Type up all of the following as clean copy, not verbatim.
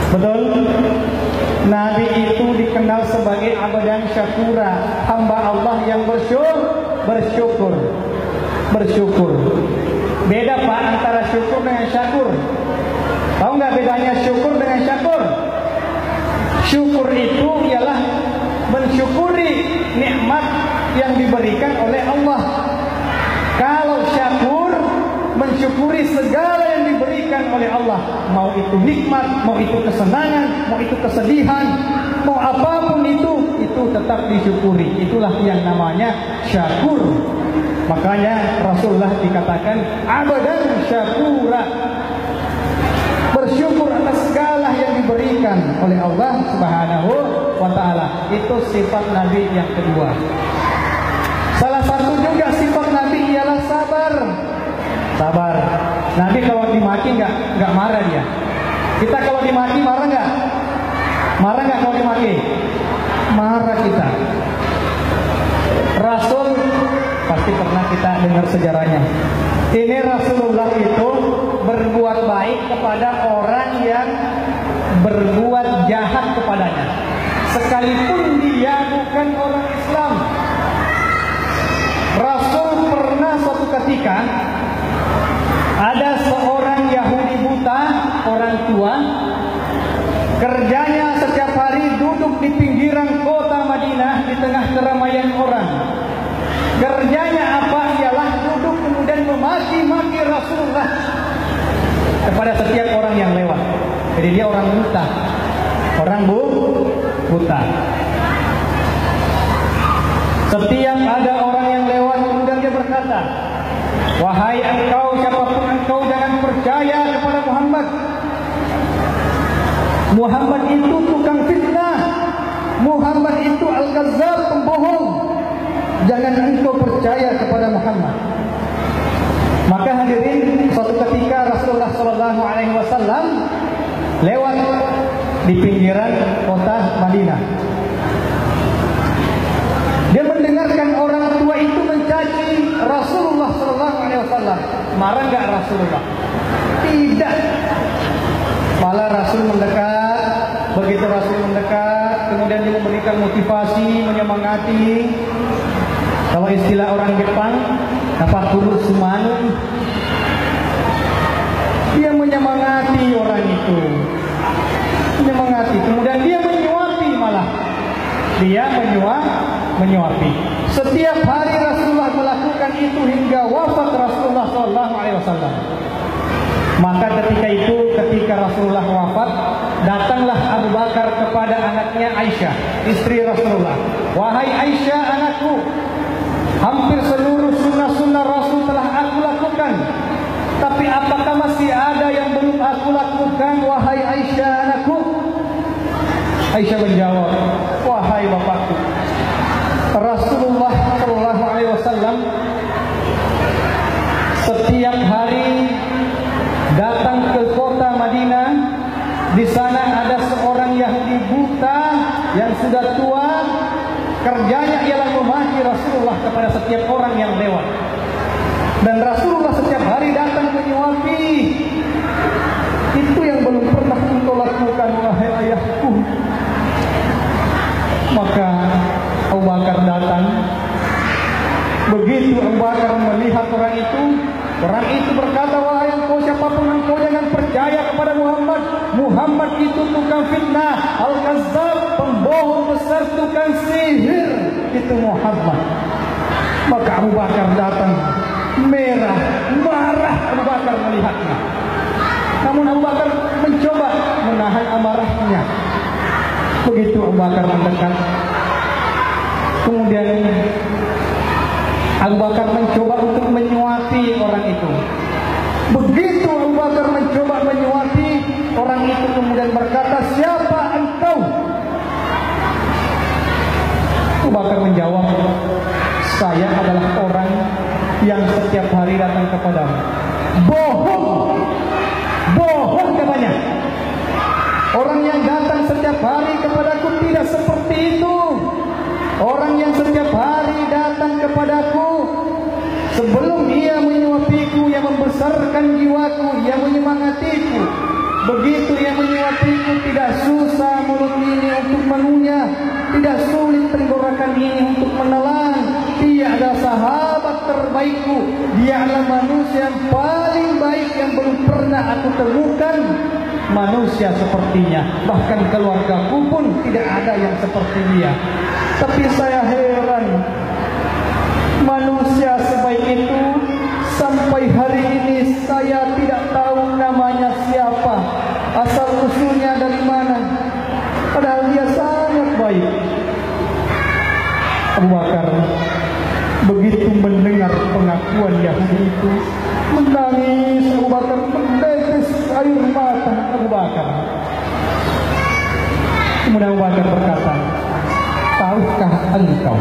Betul? Nabi itu dikenal sebagai abdan syakura, hamba Allah yang bersyukur. Beda Pak antara syukur dengan syakur. Tahu nggak bedanya syukur dengan syakur? Syukur itu ialah mensyukuri nikmat yang diberikan oleh Allah. Kalau syakur, mensyukuri segala yang diberikan oleh Allah. Mau itu nikmat, mau itu kesenangan, mau itu kesedihan, mau apapun itu tetap disyukuri. Itulah yang namanya syakur. Makanya Rasulullah dikatakan abdan syakura, bersyukur atas segala yang diberikan oleh Allah Subhanahu wa ta'ala. Itu sifat Nabi yang kedua. Salah satu juga sifat Nabi ialah sabar. Nabi kalau dimaki nggak marah dia. Kita kalau dimaki marah nggak? Marah nggak kalau dimaki? Marah kita. Rasul pasti pernah kita dengar sejarahnya. Ini Rasulullah itu berbuat baik kepada orang yang berbuat jahat kepadanya, sekalipun dia bukan orang Islam. Rasul pernah suatu ketika ada seorang Yahudi buta, orang tua, kerjanya setiap hari duduk di pinggiran kota Madinah di tengah keramaian orang. Kerjanya apa? Ialah duduk kemudian memaki-maki Rasulullah kepada setiap orang yang lewat. Jadi dia orang buta, buta. Setiap ada orang yang lewat kemudian dia berkata, wahai engkau, siapapun engkau, jangan percaya kepada Muhammad. Muhammad itu tukang fitnah. Muhammad itu al-kazzab, pembohong. Jangan engkau percaya kepada Muhammad. Maka hadirin, suatu ketika Rasulullah SAW lewat di pinggiran kota Madinah. Dia mendengarkan orang tua itu mencaci Rasulullah SAW. Marah nggak Rasulullah? Tidak. Malah Rasul mendekat. Begitu Rasul mendekat, kemudian dia memberikan motivasi, menyemangati. Kalau istilah orang Jepang, apa kurus sumanu? Dia menyemangati orang itu, menyemangati. Kemudian dia menyuapi malah. Dia menyuapi. Setiap hari Rasulullah melakukan itu hingga wafat Rasulullah SAW. Maka ketika Rasulullah wafat, datanglah Abu Bakar kepada anaknya Aisyah, istri Rasulullah. Wahai Aisyah, anakku, hampir seluruh sunnah-sunnah Rasul telah aku lakukan. Tapi apakah masih ada yang belum aku lakukan, wahai Aisyah, anakku? Aisyah menjawab, wahai bapakku, Rasulullah SAW setiap hari datang ke kota Madinah. Di sana ada seorang Yahudi buta yang sudah tua. Kerjanya ialah memaki Rasulullah kepada setiap orang yang lewat. Dan Rasulullah setiap hari datang menyuapi. Itu yang belum pernah engkau lakukan, wahai ayahku. Maka Abu Bakar datang. Begitu Abu Bakar melihat orang itu berkata, wahai engkau, siapapun engkau, jangan percaya kepada Muhammad. Muhammad itu tukang fitnah, al-kazzab, pembohong besar, tukang sihir. Itu Muhammad. Maka Abu Bakar datang, marah Abu Bakar melihatnya. Namun Abu Bakar mencoba menahan amarahnya. Begitu Abu Bakar mendekat, kemudian Abu Bakar mencoba untuk menyuapi orang itu. Begitu Abu Bakar mencoba menyuapi orang itu, kemudian berkata, siapa engkau? Abu Bakar menjawab, saya adalah orang yang setiap hari datang kepadamu. Bohong katanya. Orang yang datang setiap hari kepadaku tidak seperti itu. Orang yang setiap hari datang kepadaku, sebelum ia menyuapiku, ia membesarkan jiwaku, ia menyemangatiku. Begitu ia menyuapiku, tidak Tidak sulit tenggorokan ini untuk menelan. Dia adalah sahabat terbaikku. Dia adalah manusia yang paling baik yang belum pernah aku temukan manusia sepertinya. Bahkan keluargaku pun tidak ada yang seperti dia. Tapi saya heran, manusia sebaik itu sampai hari ini saya tidak tahu namanya siapa, asal usulnya dari mana. Padahal dia sangat baik. Abu Bakar begitu mendengar pengakuan Yahudi itu, menangis. Abu Bakar mendetes air mata Abu Bakar. Kemudian Abu Bakar berkata, tahukah engkau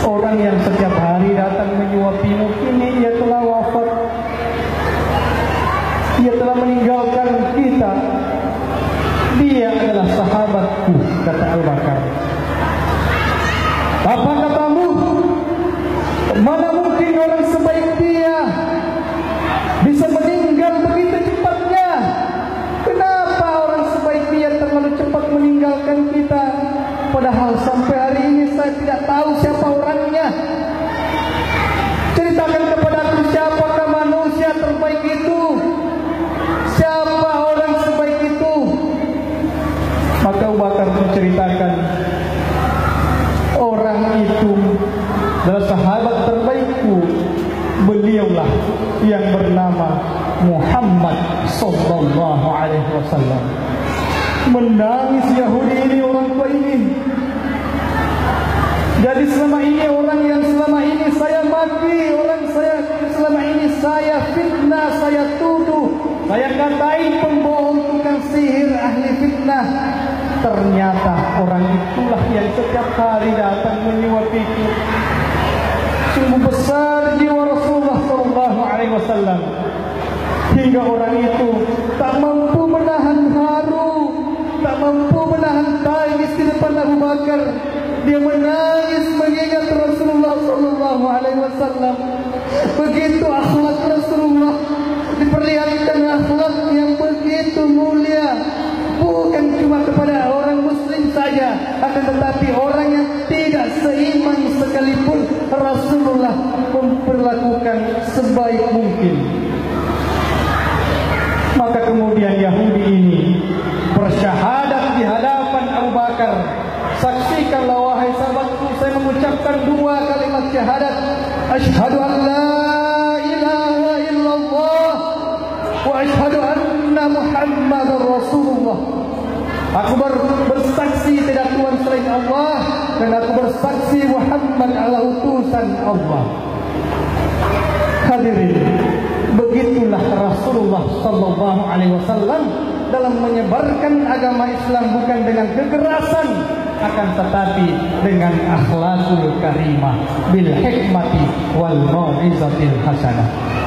orang yang setiap hari datang menyuapimu kini ia telah wafat, ia telah meninggalkan kita. Dia adalah sahabatku, kata Abu Bakar. Apa katamu? Mana mungkin orang sebaik dia bisa meninggal begitu cepatnya? Kenapa orang sebaik dia terlalu cepat meninggalkan kita? Padahal sampai hari ini saya tidak tahu siapa orangnya. Ceritakan kepadaku siapakah manusia terbaik itu? Siapa orang sebaik itu? Maka Abu Bakar menceritakan, orang itu adalah sahabat terbaikku. Beliaulah yang bernama Muhammad sallallahu alaihi wasallam. Menangis Yahudi ini, orang tua ini. Jadi selama ini orang yang selama ini saya maki, selama ini saya fitnah, saya tuduh, saya katain pembohong, tukang sihir, ahli fitnah. Ternyata orang itulah yang setiap hari datang menyuapiku. Sungguh besar jiwa Rasulullah sallallahu alaihi wasallam hingga orang itu tak mampu menahan haru, tak mampu menahan tangis di depan Abu Bakar. Dia menangis mengingat Rasulullah sallallahu alaihi wasallam. Begitu akhlak Rasulullah, diperlihatkan akhlak yang begitu mulia, bukan cuma kepada orang muslim saja, akan tetapi orang yang tidak seiman sekalipun Rasulullah memperlakukan sebaik mungkin. Maka kemudian Yahudi ini bersyahadat di hadapan Abu Bakar. Saksikanlah wahai sahabatku, saya mengucapkan dua kalimat syahadat. Asyhadu an la ilaha illallah wa asyhadu anna Muhammadar Rasulullah. Aku bersaksi tidak Tuhan selain Allah, dan aku bersaksi Muhammad adalah utusan Allah. Hadirin, begitulah Rasulullah sallallahu alaihi wasallam dalam menyebarkan agama Islam, bukan dengan kekerasan, akan tetapi dengan akhlakul karimah bil hikmati wal mau'izatil hasanah.